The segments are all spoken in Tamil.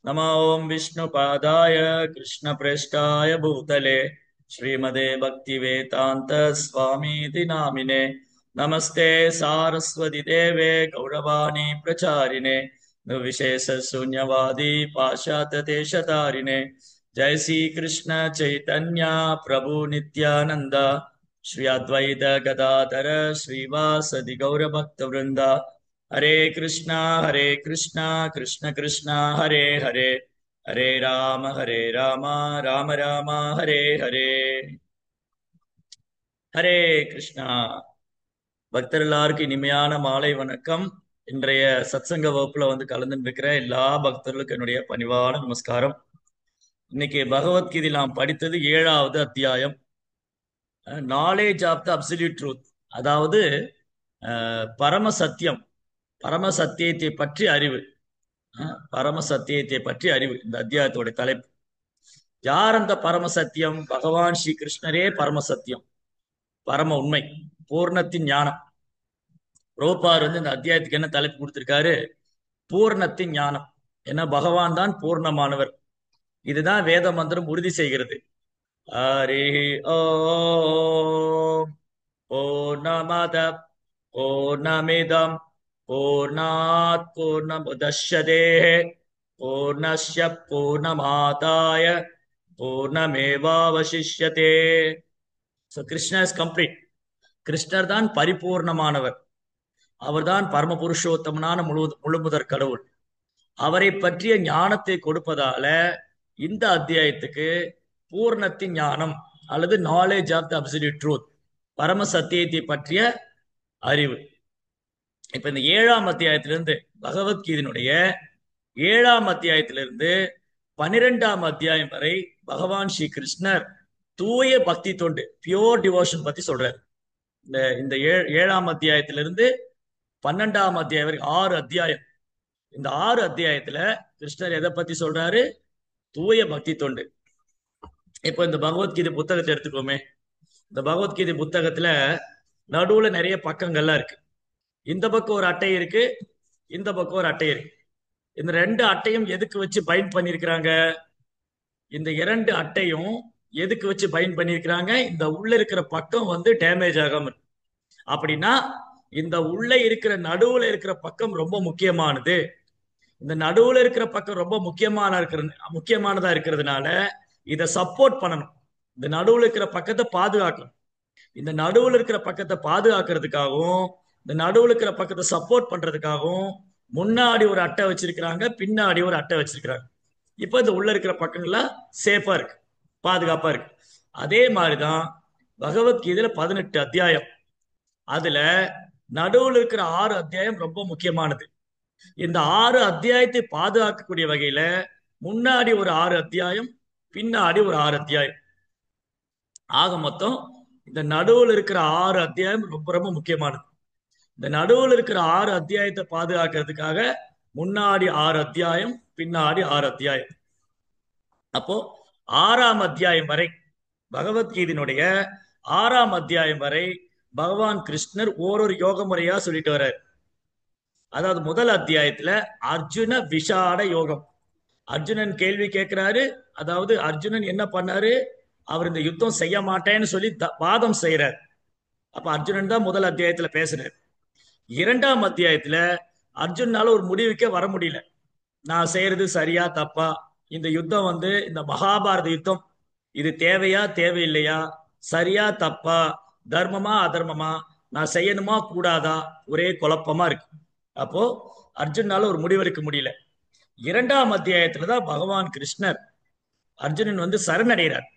नमो ओं विष्णुपादाय कृष्णप्रेष्ठाय भूतले श्रीमदे भक्तिवेदान्त स्वामीति नामिने नमस्ते सारस्वती देवे गौरवाणी प्रचारिणे निर्विशेष शून्यवादी पाश्चात्य देशतारिणे जय श्री कृष्ण चैतन्य प्रभु नित्यानंद श्री अद्वैत गदाधर श्रीवासदि गौरभक्त वृंद हरे कृष्णा कृष्ण कृष्णा हरे हरे हरे राम राम राम हरे हरे हरे கிருஷ்ணா. பக்தர் எல்லாருக்கும் இனிமையான மாலை வணக்கம். இன்றைய சத்சங்க வகுப்புல கலந்துட்டு இருக்கிற எல்லா பக்தர்களுக்கும் என்னுடைய பணிவான நமஸ்காரம். இன்னைக்கு பகவத்கீதை நாம் படித்தது 7வது அத்தியாயம், knowledge of the absolute truth. அதாவது பரம சத்தியம், பரம சத்தியத்தை பற்றி அறிவு. பரம சத்தியத்தை பற்றி அறிவு இந்த அத்தியாயத்தோட தலைப்பு. யார் அந்த பரம சத்தியம்? பகவான் ஸ்ரீ கிருஷ்ணரே பரம சத்தியம், பரம உண்மை, பூர்ணத்தின் ஞானம். ரோபார் இந்த அத்தியாயத்துக்கு என்ன தலைப்பு கொடுத்திருக்காரு? பூர்ணத்தின் ஞானம். ஏன்னா பகவான் தான் பூர்ணமானவர். இதுதான் வேத மந்திரம் உறுதி செய்கிறது. ஹரி ஓம் பூர்ணமத பூர்ணமிதம் பூர்ணாத் பூர்ணமுதஷ்யதே பூர்ணஸ்ய பூர்ணமாதாய பூர்ணமேவாவசிஷ்யதே. So Krishna is complete. கிருஷ்ணர் தான் பரிபூர்ணமானவர். அவர்தான் பரம புருஷோத்தமனான முழுமுதற் கடவுள். அவரை பற்றிய ஞானத்தை கொடுப்பதால இந்த அத்தியாயத்துக்கு பூர்ணத்தின் ஞானம் அல்லது knowledge of the absolute truth, பரம சத்தியத்தை பற்றிய அறிவு. இப்ப இந்த 7ஆம் அத்தியாயத்திலிருந்து, பகவத்கீதையினுடைய 7ஆம் அத்தியாயத்திலிருந்து 12ஆம் அத்தியாயம் வரை பகவான் ஸ்ரீ கிருஷ்ணர் தூய பக்தி தொண்டு, பியோர் டிவோஷன் பத்தி சொல்றாரு. இந்த இந்த 7ஆம் அத்தியாயத்திலிருந்து 12ஆம் அத்தியாயம் வரை 6 அத்தியாயம். இந்த 6 அத்தியாயத்துல கிருஷ்ணர் எதை பத்தி சொல்றாரு? தூய பக்தி தொண்டு. இப்போ இந்த பகவத்கீதை புத்தகத்தை எடுத்துக்கோமே. இந்த பகவத்கீதை புத்தகத்துல நடுவுல நிறைய பக்கங்கள்லாம் இருக்கு. இந்த பக்கம் ஒரு அட்டை இருக்கு, இந்த பக்கம் ஒரு அட்டை இருக்கு. இந்த 2 அட்டையும் எதுக்கு வச்சு பைண்ட் பண்ணிருக்கிறாங்க? இந்த 2 அட்டையும் எதுக்கு வச்சு பைண்ட் பண்ணிருக்கிறாங்க? இந்த உள்ள இருக்கிற பக்கம் டேமேஜ் ஆகாம. அப்படின்னா இந்த உள்ள இருக்கிற நடுவுல இருக்கிற பக்கம் ரொம்ப முக்கியமானது. இந்த நடுவுல இருக்கிற பக்கம் ரொம்ப முக்கியமானதா இருக்கிறதுனால இதை சப்போர்ட் பண்ணணும். இந்த நடுவுல இருக்கிற பக்கத்தை பாதுகாக்கணும். இந்த நடுவுல இருக்கிற பக்கத்தை பாதுகாக்கிறதுக்காகவும் இந்த நடுவுல இருக்கிற பக்கத்தை சப்போர்ட் பண்றதுக்காகவும் முன்னாடி ஒரு அட்டை வச்சிருக்கிறாங்க, பின்னாடி ஒரு அட்டை வச்சிருக்கிறாங்க. இப்போ இந்த உள்ள இருக்கிற பக்கங்கள்லாம் சேஃபா இருக்கு, பாதுகாப்பா இருக்கு. அதே மாதிரிதான் பகவத்கீதையில 18 அத்தியாயம். அதுல நடுவுல இருக்கிற 6 அத்தியாயம் ரொம்ப முக்கியமானது. இந்த 6 அத்தியாயத்தை பாதுகாக்கக்கூடிய வகையில முன்னாடி ஒரு 6 அத்தியாயம், பின்னாடி ஒரு 6 அத்தியாயம். ஆக மொத்தம் இந்த நடுவுல இருக்கிற 6 அத்தியாயம் ரொம்ப ரொம்ப முக்கியமானது. இந்த நடுவுல இருக்கிற 6 அத்தியாயத்தை பாதுகாக்கிறதுக்காக முன்னாடி 6 அத்தியாயம், பின்னாடி 6 அத்தியாயம். அப்போ 6ஆம் அத்தியாயம் வரை, பகவத்கீதையினுடைய 6ஆம் அத்தியாயம் வரை பகவான் கிருஷ்ணர் ஓரொரு யோக முறையா சொல்லிட்டு வர்றார். அதாவது முதல் அத்தியாயத்துல அர்ஜுன விஷாட யோகம். அர்ஜுனன் கேள்வி கேட்கிறாரு. அதாவது அர்ஜுனன் என்ன பண்ணாரு? அவர் இந்த யுத்தம் செய்ய மாட்டேன்னு சொல்லி வாதம் செய்யறார். அப்ப அர்ஜுனன் தான் முதல் அத்தியாயத்துல பேசுறாரு. 2ஆம் அத்தியாயத்துல அர்ஜுனால ஒரு முடிவுக்கே வர முடியல. நான் செய்யறது சரியா தப்பா? இந்த யுத்தம் இந்த மகாபாரத யுத்தம், இது தேவையா தேவையில்லையா? சரியா தப்பா? தர்மமா அதர்மமா? நான் செய்யணுமா கூடாதா? ஒரே குழப்பமா இருக்கு. அப்போ அர்ஜுனால ஒரு முடிவெடுக்க முடியல. 2ஆம் அத்தியாயத்துலதான் பகவான் கிருஷ்ணர் அர்ஜுனன் சரணடைகிறார்.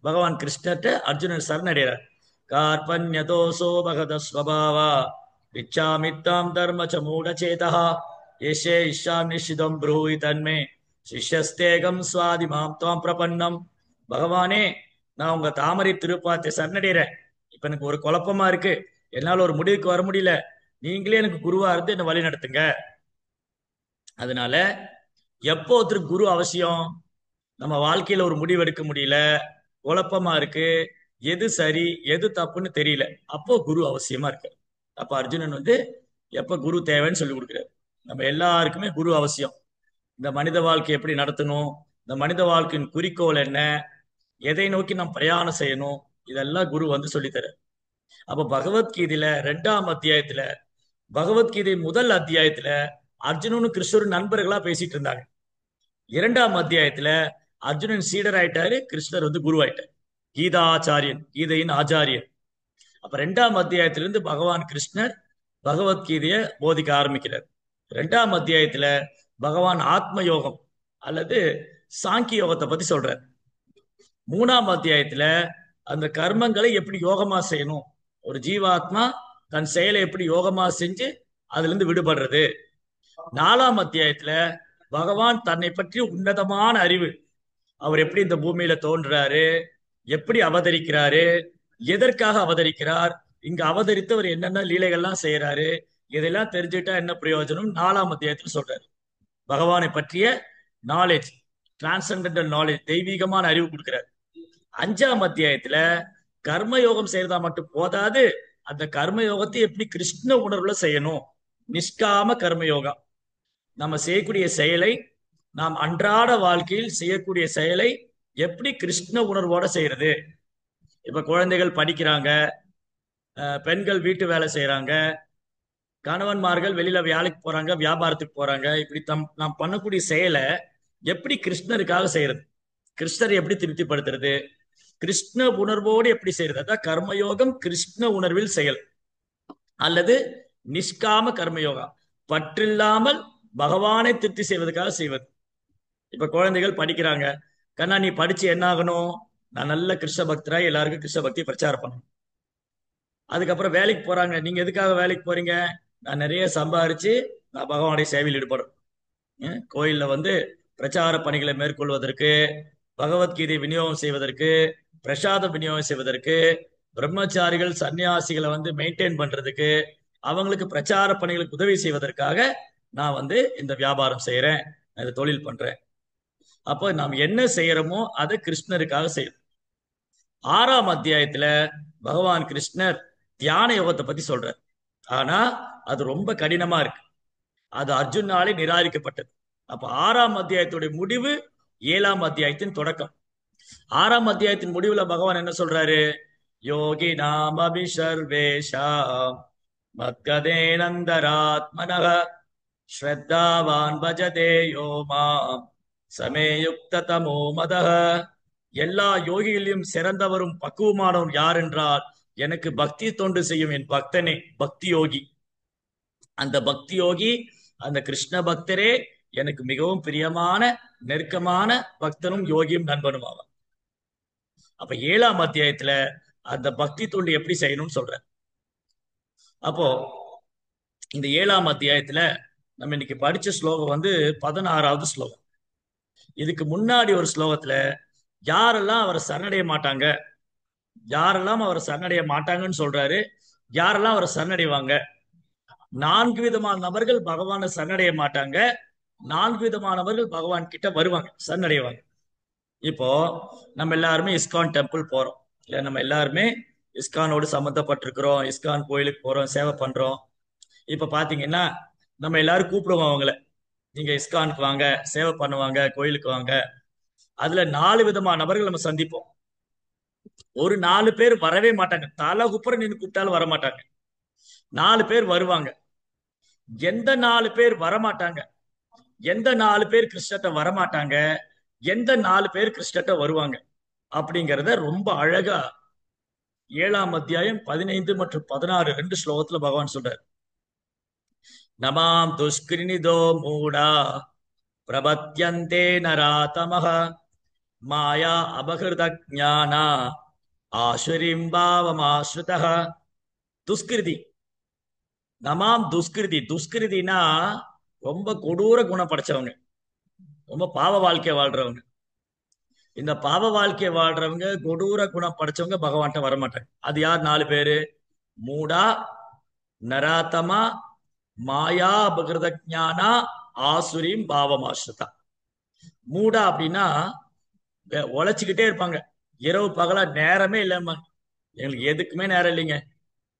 பகவான் கிருஷ்ணர்கிட்ட அர்ஜுனன் சரணடைகிறார். கார்பண்ய தோசோ பகத ஸ்வபாவா இச்சாமித்தாம் தர்மச்ச மூடச்சேதா ஏஷே இஷாம் நிஷிதம் ப்ரூஹி தன்மே சிஷ்யஸ்தேகம் சுவாதி மாம் துவாம் பிரபன்னம். பகவானே, நான் உங்க தாமரை திருப்பாத்தை சரணடைகிறேன். இப்ப எனக்கு ஒரு குழப்பமா இருக்கு, என்னால ஒரு முடிவுக்கு வர முடியல. நீங்களே எனக்கு குருவா இருந்து என்ன வழி நடத்துங்க. அதனால எப்போ ஒருத்தருக்கு குரு அவசியம்? நம்ம வாழ்க்கையில ஒரு முடிவு எடுக்க முடியல, குழப்பமா இருக்கு, எது சரி எது தப்புன்னு தெரியல, அப்போ குரு அவசியமா இருக்கு. அப்ப அர்ஜுனன் எப்ப குரு தேவைன்னு சொல்லி கொடுக்குறாரு. நம்ம எல்லாருக்குமே குரு அவசியம். இந்த மனித வாழ்க்கை எப்படி நடத்தணும், இந்த மனித வாழ்க்கையின் குறிக்கோள் என்ன, எதை நோக்கி நாம் பிரயாணம் செய்யணும், இதெல்லாம் குரு வந்து சொல்லித்தர. அப்ப பகவத்கீதையில 2ஆம் அத்தியாயத்துல, பகவத்கீதை முதல் அத்தியாயத்துல அர்ஜுனனும் கிருஷ்ணரும் நண்பர்களா பேசிட்டு இருந்தாங்க. 2ஆம் அத்தியாயத்துல அர்ஜுனன் சீடர் ஆயிட்டாரு, கிருஷ்ணர் வந்து குரு ஆயிட்டார், கீதாச்சாரியன், கீதையின் ஆச்சாரியன். அப்ப 2ஆம் அத்தியாயத்திலிருந்து பகவான் கிருஷ்ணர் பகவத்கீதையை போதிக்க ஆரம்பிக்கிறார். 2ஆம் அத்தியாயத்துல பகவான் ஆத்ம யோகம் அல்லது சாங்கிய யோகத்தை பத்தி சொல்றார். 3ஆம் அத்தியாயத்துல அந்த கர்மங்களை எப்படி யோகமா செய்யணும், ஒரு ஜீவாத்மா தன் செயலை எப்படி யோகமா செஞ்சு அதுல இருந்து விடுபடுறது. 4ஆம் அத்தியாயத்துல பகவான் தன்னை பற்றி உன்னதமான அறிவு, அவர் எப்படி இந்த பூமியில தோன்றாரு, எப்படி அவதரிக்கிறாரு, எதற்காக அவதரிக்கிறார், இங்க அவதரித்தவர் என்னென்ன லீலைகள்லாம் செய்யறாரு, இதெல்லாம் தெரிஞ்சுட்டா என்ன பிரயோஜனம் 4ஆம் அத்தியாயத்துல சொல்றாரு. பகவானை பற்றிய நாலேஜ், டிரான்சென்டென்டல் நாலேஜ், தெய்வீகமான அறிவு கொடுக்கிறார். 5ஆம் அத்தியாயத்துல கர்மயோகம் செய்யறதா மட்டும் போதாது, அந்த கர்மயோகத்தை எப்படி கிருஷ்ண உணர்வுல செய்யணும், நிஷ்காம கர்மயோகா. நம்ம செய்யக்கூடிய செயலை, நாம் அன்றாட வாழ்க்கையில் செய்யக்கூடிய செயலை எப்படி கிருஷ்ண உணர்வோட செய்யறது. இப்ப குழந்தைகள் படிக்கிறாங்க, பெண்கள் வீட்டு வேலை செய்யறாங்க, கணவன்மார்கள் வெளியில வேலைக்கு போறாங்க, வியாபாரத்துக்கு போறாங்க. இப்படி நாம் பண்ணக்கூடிய செயலை எப்படி கிருஷ்ணருக்காக செய்யறது, கிருஷ்ணரை எப்படி திருப்திப்படுத்துறது, கிருஷ்ண உணர்வோடு எப்படி செய்யறது. அதான் கர்மயோகம் கிருஷ்ண உணர்வில் செயல், அல்லது நிஷ்காம கர்மயோகா, பற்றில்லாமல் பகவானை திருப்தி செய்வதற்காக செய்வது. இப்ப குழந்தைகள் படிக்கிறாங்க, கண்ணா நீ படிச்சு என்ன ஆகணும், நான் நல்ல கிருஷ்ண பக்தராய் எல்லாருக்கும் கிருஷ்ண பக்தி பிரச்சாரம் பண்ணணும். அதுக்கப்புறம் வேலைக்கு போறாங்க, நீங்க எதுக்காக வேலைக்கு போறீங்க, நான் நிறைய சம்பாரிச்சு நான் பகவானுடைய சேவையில் ஈடுபடும். கோயில்ல வந்து பிரச்சார பணிகளை மேற்கொள்வதற்கு, பகவத்கீதை விநியோகம் செய்வதற்கு, பிரசாதம் விநியோகம் செய்வதற்கு, பிரம்மச்சாரிகள் சன்னியாசிகளை வந்து மெயின்டைன் பண்றதுக்கு, அவங்களுக்கு பிரச்சார பணிகளுக்கு உதவி செய்வதற்காக நான் வந்து இந்த வியாபாரம் செய்யறேன், இந்த தொழில் பண்றேன். அப்போ நாம் என்ன செய்யறோமோ அதை கிருஷ்ணருக்காக செய்யணும். 6ஆம் அத்தியாயத்துல பகவான் கிருஷ்ணர் தியான யோகத்தை பத்தி சொல்றார். ஆனா அது ரொம்ப கடினமா இருக்கு, அது அர்ஜுனாலே நிராகரிக்கப்பட்டது. அப்ப 6ஆம் அத்தியாயத்துடைய முடிவு 7ஆம் அத்தியாயத்தின் தொடக்கம். 6ஆம் அத்தியாயத்தின் முடிவுல பகவான் என்ன சொல்றாரு, யோகி நாம் அபிஷர்வேஷாம் மத்கதேனந்தராத்மனஹ ஸ்ரத்தாவான் பஜதே யோ மாம் சமேயுக்த தமோ மதஹ. எல்லா யோகிகளையும் சிறந்தவரும் பக்குவமானவரும் யார் என்றால் எனக்கு பக்தி தொண்டு செய்யும் என் பக்தனே, பக்தி யோகி. அந்த பக்தி யோகி, அந்த கிருஷ்ண பக்தரே எனக்கு மிகவும் பிரியமான நெருக்கமான பக்தனும் யோகியும் நண்பனும் ஆவார். அப்ப 7ஆம் அத்தியாயத்துல அந்த பக்தி தொண்டு எப்படி செய்யணும்னு சொல்ற. அப்போ இந்த 7ஆம் அத்தியாயத்துல நம்ம இன்னைக்கு படிச்ச ஸ்லோகம் வந்து 16வது ஸ்லோகம். இதுக்கு முன்னாடி ஒரு ஸ்லோகத்துல யாரெல்லாம் அவரை சரணடைய மாட்டாங்க, யாரெல்லாம் அவரை சரணடைய மாட்டாங்கன்னு சொல்றாரு, யாரெல்லாம் அவரை சரணடைவாங்க. 4 விதமான நபர்கள் பகவானை சரணடைய மாட்டாங்க, 4 விதமானவர்கள் பகவான் கிட்ட வருவாங்க, சரணடைவாங்க. இப்போ நம்ம எல்லாருமே இஸ்கான் டெம்பிள் போறோம், இல்ல நம்ம எல்லாருமே இஸ்கானோடு சம்மந்தப்பட்டிருக்கிறோம், இஸ்கான் கோயிலுக்கு போறோம், சேவை பண்றோம். இப்ப பாத்தீங்கன்னா நம்ம எல்லாரும் கூப்பிடுவோம் அவங்கள, நீங்க இஸ்கானுக்கு வாங்க, சேவை பண்ணுவாங்க, கோயிலுக்கு வாங்க. அதுல 4 விதமான நபர்கள் நம்ம சந்திப்போம். ஒரு 4 பேர் வரவே மாட்டாங்க, தலை குப்புற நின்று கூப்பிட்டாலும் வர மாட்டாங்க. 4 பேர் வருவாங்க. எந்த 4 பேர் வரமாட்டாங்க, எந்த 4 பேர் கிருஷ்ணத்தை வரமாட்டாங்க, எந்த 4 பேர் கிருஷ்ணத்தை வருவாங்க அப்படிங்கிறத ரொம்ப அழகா 7ஆம் அத்தியாயம் 15 மற்றும் 16 2 ஸ்லோகத்துல பகவான் சொல்றார். நமாம் துஷ்கிருநிதோ மூடா பிரபத்யந்தே நராதமஹ மாயா அபகிருத ஞானா ஆசுரிம் பாவமாஸ்ருதஹ. துஷ்கிருதி, நமாம் துஷ்கிருதி. துஷ்கிருதினா ரொம்ப கொடூர குணம் படைச்சவங்க, ரொம்ப பாவ வாழ்க்கை வாழ்றவங்க. இந்த பாவ வாழ்க்கை வாழ்றவங்க, கொடூர குணம் படைச்சவங்க பகவான்கிட்ட வரமாட்டாங்க. அது யார் 4 பேரு, மூடா, நராத்தமா, மாயா அபகிருத ஞானா, ஆசுரிம் பாவமாஸ்ருதா. மூடா அப்படின்னா உழைச்சிக்கிட்டே இருப்பாங்க, இரவு பகலா நேரமே இல்லாம, எங்களுக்கு எதுக்குமே நேரம் இல்லைங்க,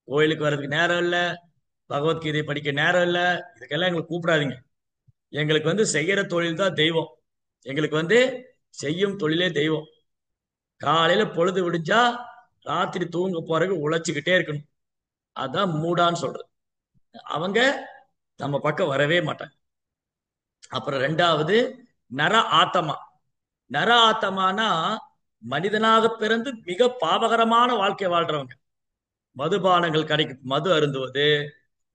கோயிலுக்கு வர்றதுக்கு நேரம் இல்லை, பகவத்கீதை படிக்க நேரம் இல்லை, இதுக்கெல்லாம் எங்களுக்கு கூப்பிடாதீங்க. எங்களுக்கு வந்து செய்யற தொழில் தான் தெய்வம். எங்களுக்கு வந்து செய்யும் தொழிலே தெய்வம். காலையில பொழுது விடிஞ்சா ராத்திரி தூங்க போறதுக்கு உழைச்சுக்கிட்டே இருக்கணும். அதான் மூடான்னு சொல்றது. அவங்க நம்ம பக்கம் வரவே மாட்டாங்க. அப்புறம் ரெண்டாவது நர ஆத்தமா. நர ஆத்தமானா மனிதனாக பிறந்து மிக பாவகரமான வாழ்க்கை வாழ்றவங்க. மதுபானங்கள் கடைக்கு மது அருந்துவது,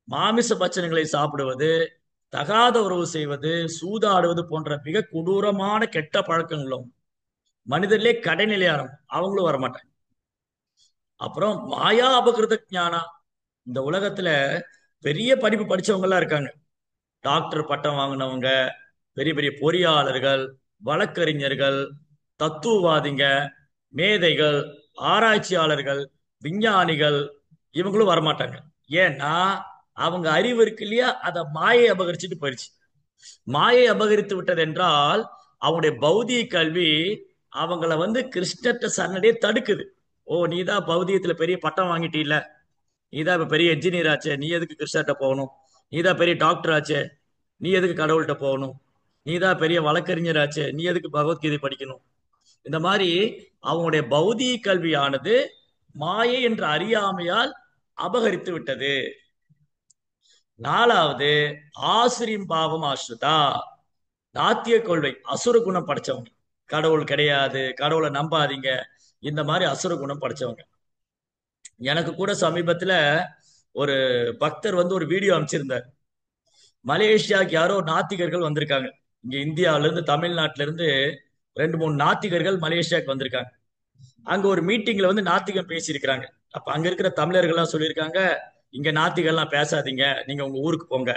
மாமிச பட்சணங்களை சாப்பிடுவது, தகாத உறவு செய்வது, சூதாடுவது போன்ற மிக கொடூரமான கெட்ட பழக்கங்களும் மனிதர்களே கடைநிலையானவங்க, அவங்களும் வரமாட்டாங்க. அப்புறம் மாயா அபகிருத ஞானா. இந்த உலகத்துல பெரிய படிப்பு படிச்சவங்க எல்லாம் இருக்காங்க. டாக்டர் பட்டம் வாங்கினவங்க, பெரிய பெரிய பொறியாளர்கள், வழக்கறிஞர்கள், தத்துவவாதிங்க, மேதைகள், ஆராய்ச்சியாளர்கள், விஞ்ஞானிகள், இவங்களும் வரமாட்டாங்க. ஏன்னா அவங்க அறிவு இருக்கு இல்லையா, அதை மாயை அபகரிச்சுட்டு போயிடுச்சு. மாயை அபகரித்து விட்டது என்றால் அவங்களுடைய பௌதிக கல்வி அவங்கள வந்து கிருஷ்ணத்தை சரணடைய தடுக்குது. ஓ, நீதான் பௌதிகத்துல பெரிய பட்டம் வாங்கிட்டீல்ல, நீதான் இப்ப பெரிய என்ஜினியர் ஆச்சே, நீ எதுக்கு கிருஷ்ணர்கிட்ட போகணும்? நீதான் பெரிய டாக்டர் ஆச்சே, நீ எதுக்கு கடவுள்கிட்ட போகணும்? நீதான் பெரிய வழக்கறிஞர் ஆச்சே, நீ எதுக்கு பகவத்கீதை படிக்கணும்? இந்த மாதிரி அவங்களுடைய பௌதிக கல்வியானது மாயை என்ற அறியாமையால் அபகரித்து விட்டது. நாலாவது ஆசிரியம் பாவம் ஆஸ்ருதா. நாத்திய கொள்கை, அசுர குணம் படைச்சவங்க. கடவுள் கிடையாது, கடவுளை நம்பாதீங்க, இந்த மாதிரி அசுர குணம் படைச்சவங்க. எனக்கு கூட சமீபத்துல ஒரு பக்தர் வந்து ஒரு வீடியோ அமைச்சிருந்தார். மலேசியாவுக்கு யாரோ நாத்திகர்கள் வந்திருக்காங்க. இங்க இந்தியாவில இருந்து, தமிழ்நாட்டில இருந்து ரெண்டு மூணு நாத்திகர்கள் மலேசியாவுக்கு வந்திருக்காங்க. அங்க ஒரு மீட்டிங்ல வந்து நாத்திகம் பேசியிருக்கிறாங்க. அப்ப அங்க இருக்கிற தமிழர்கள் எல்லாம் சொல்லியிருக்காங்க, இங்க நாத்திகள்லாம் பேசாதீங்க, நீங்க உங்க ஊருக்கு போங்க.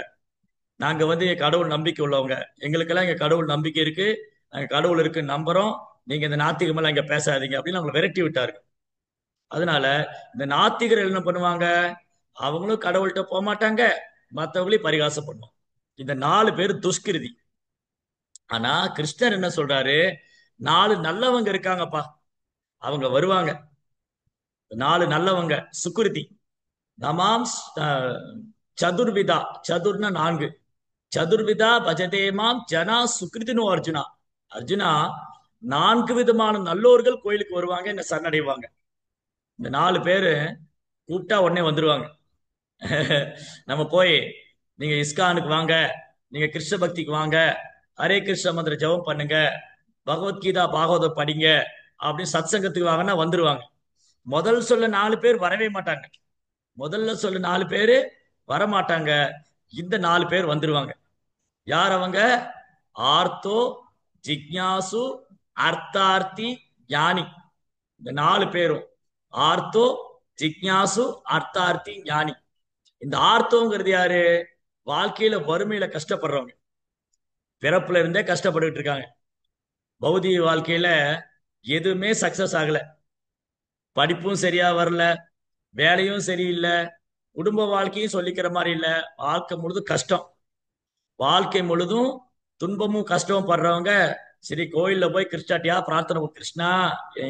நாங்க வந்து கடவுள் நம்பிக்கை உள்ளவங்க, எங்களுக்கெல்லாம் இங்க கடவுள் நம்பிக்கை இருக்கு, நாங்க கடவுள் இருக்கு நம்புறோம், நீங்க இந்த நாத்திகம் எல்லாம் இங்க பேசாதீங்க அப்படின்னு அவங்களை விரட்டி விட்டாரு. அதனால இந்த நாத்திகர்கள் என்ன பண்ணுவாங்க, அவங்களும் கடவுள்கிட்ட போக மாட்டாங்க, மற்றவங்களையும் பரிகாசம் பண்ணுவாங்க. இந்த நாலு பேர் துஷ்கிருதி. ஆனா கிருஷ்ணர் என்ன சொல்றாரு, நாலு நல்லவங்க இருக்காங்கப்பா, அவங்க வருவாங்க. நாலு நல்லவங்க சுக்ருதி. நமாம் சதுர்விதா. சதுர்னா நான்கு. சதுர்விதா பஜதேமாம் ஜனா சுக்ரிதினோ அர்ஜுனா. அர்ஜுனா, நான்கு விதமான நல்லோர்கள் கோயிலுக்கு வருவாங்க, என்ன சரணடைவாங்க. இந்த நாலு பேரு கூப்பிட்டா உடனே வந்துருவாங்க. நம்ம போய், நீங்க இஸ்கானுக்கு வாங்க, நீங்க கிருஷ்ண பக்திக்கு வாங்க, ஹரே கிருஷ்ண மந்திர ஜெபம் பண்ணுங்க, பகவத்கீதா பாகவதம் படிங்க அப்படின்னு சத்சங்கத்துக்கு வாங்கன்னா வந்துருவாங்க. முதல் சொல்ல நாலு பேர் வரவே மாட்டாங்க. முதல்ல சொல்ல நாலு பேரு வரமாட்டாங்க. இந்த நாலு பேர் வந்துருவாங்க. யார் அவங்க? ஆர்த்தோ, ஜிக்ஞாசு, அர்த்தார்த்தி, ஞானி. இந்த நாலு பேரும் ஆர்த்தோ, ஜிக்ஞாசு, அர்த்தார்த்தி, ஞானி. இந்த ஆர்த்தோங்கிறது யாரு? வாழ்க்கையில வறுமையில கஷ்டப்படுறவங்க, பிறப்புல இருந்தே கஷ்டப்பட்டுட்டு இருக்காங்க. பௌதிக வாழ்க்கையில எதுவுமே சக்சஸ் ஆகல, படிப்பும் சரியா வரல, வேலையும் சரியில்லை, குடும்ப வாழ்க்கையும் சொல்லிக்கிற மாதிரி இல்ல, வாழ்க்கை முழுதும் கஷ்டம். வாழ்க்கை முழுதும் துன்பமும் கஷ்டமும் படுறவங்க சரி கோயில்ல போய் கிருஷ்ணாட்டியா பிரார்த்தனை கிருஷ்ணா,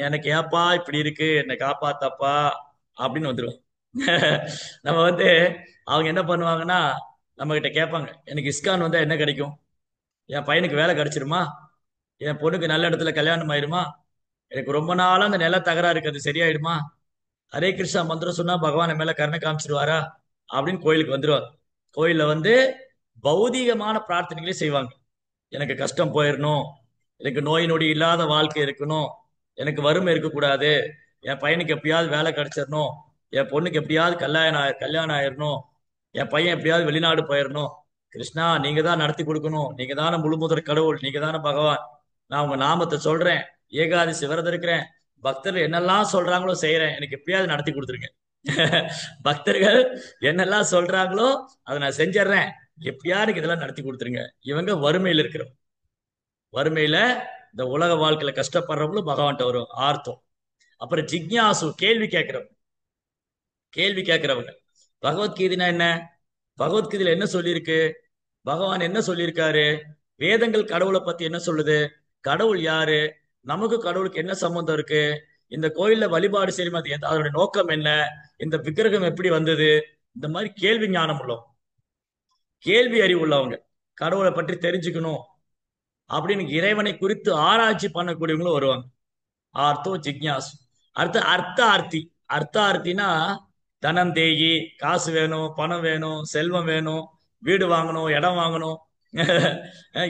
எனக்கு ஏப்பா இப்படி இருக்கு, என்னை காப்பாத்தப்பா அப்படின்னு வந்துடும். நம்ம வந்து அவங்க என்ன பண்ணுவாங்கன்னா, நம்ம கிட்ட கேட்பாங்க, எனக்கு இஸ்கான் வந்தா என்ன கிடைக்கும்? என் பையனுக்கு வேலை கிடைச்சிருமா? என் பொண்ணுக்கு நல்ல இடத்துல கல்யாணம் ஆயிருமா? எனக்கு ரொம்ப நாளா அந்த நில தகராறு இருக்கு, அது சரியாயிடுமா? ஹரே கிருஷ்ணா மந்திரம் சொன்னா பகவான் மேல கருணை காமிச்சிருவாரா அப்படின்னு கோயிலுக்கு வந்துருவார். கோயில்ல வந்து பௌதீகமான பிரார்த்தனைகளே செய்வாங்க. எனக்கு கஷ்டம் போயிடணும், எனக்கு நோய் நொடி இல்லாத வாழ்க்கை இருக்கணும், எனக்கு வறுமை இருக்கக்கூடாது, என் பையனுக்கு எப்படியாவது வேலை கிடைச்சிடணும், என் பொண்ணுக்கு எப்படியாவது கல்யாணம் ஆயிடணும், என் பையன் எப்படியாவது வெளிநாடு போயிடணும். கிருஷ்ணா, நீங்க தான் நடத்தி கொடுக்கணும், நீங்க தானே முழுமுதற் கடவுள், நீங்க தானே பகவான். நான் உங்க நாமத்தை சொல்றேன், ஏகாதசி விரதம் இருக்கிறேன், பக்தர்கள் என்னெல்லாம் சொல்றாங்களோ செய்யறேன், எனக்கு எப்படியாவது நடத்தி கொடுத்துருங்க. பக்தர்கள் என்னெல்லாம் சொல்றாங்களோ அதை நான் செஞ்சிடறேன், எப்படியாவது இதெல்லாம் நடத்தி கொடுத்துருங்க. இவங்க வறுமையில் இருக்கிறோம். வறுமையில இந்த உலக வாழ்க்கையில கஷ்டப்படுறவங்களும் பகவான்கிட்ட வரும் ஆர்த்தம். அப்புறம் ஜிக்ஞாசு, கேள்வி கேட்கிறவங்க. கேள்வி கேட்கிறவங்க. பகவத்கீதைனா என்ன? பகவத்கீதையில என்ன சொல்லியிருக்கு? பகவான் என்ன சொல்லியிருக்காரு? வேதங்கள் கடவுளை பத்தி என்ன சொல்லுது? கடவுள் யாரு? நமக்கு கடவுளுக்கு என்ன சம்பந்தம் இருக்கு? இந்த கோயில்ல வழிபாடு செய்யும் அதோட நோக்கம் என்ன? இந்த விக்கிரகம் எப்படி வந்தது? இந்த மாதிரி கேள்வி ஞானம் உள்ளவங்க, கேள்வி அறிவு உள்ளவங்க. கடவுளை பற்றி தெரிஞ்சுக்கணும் அப்படின்னு இறைவனை குறித்து ஆராய்ச்சி பண்ணக்கூடியவங்களும் வருவாங்க. ஆர்த்தோ ஜிக்ஞாசு. அடுத்து அர்த்தார்த்தி. அர்த்தார்த்தினா தனம் தேகி, காசு வேணும், பணம் வேணும், செல்வம் வேணும், வீடு வாங்கணும், இடம் வாங்கணும்.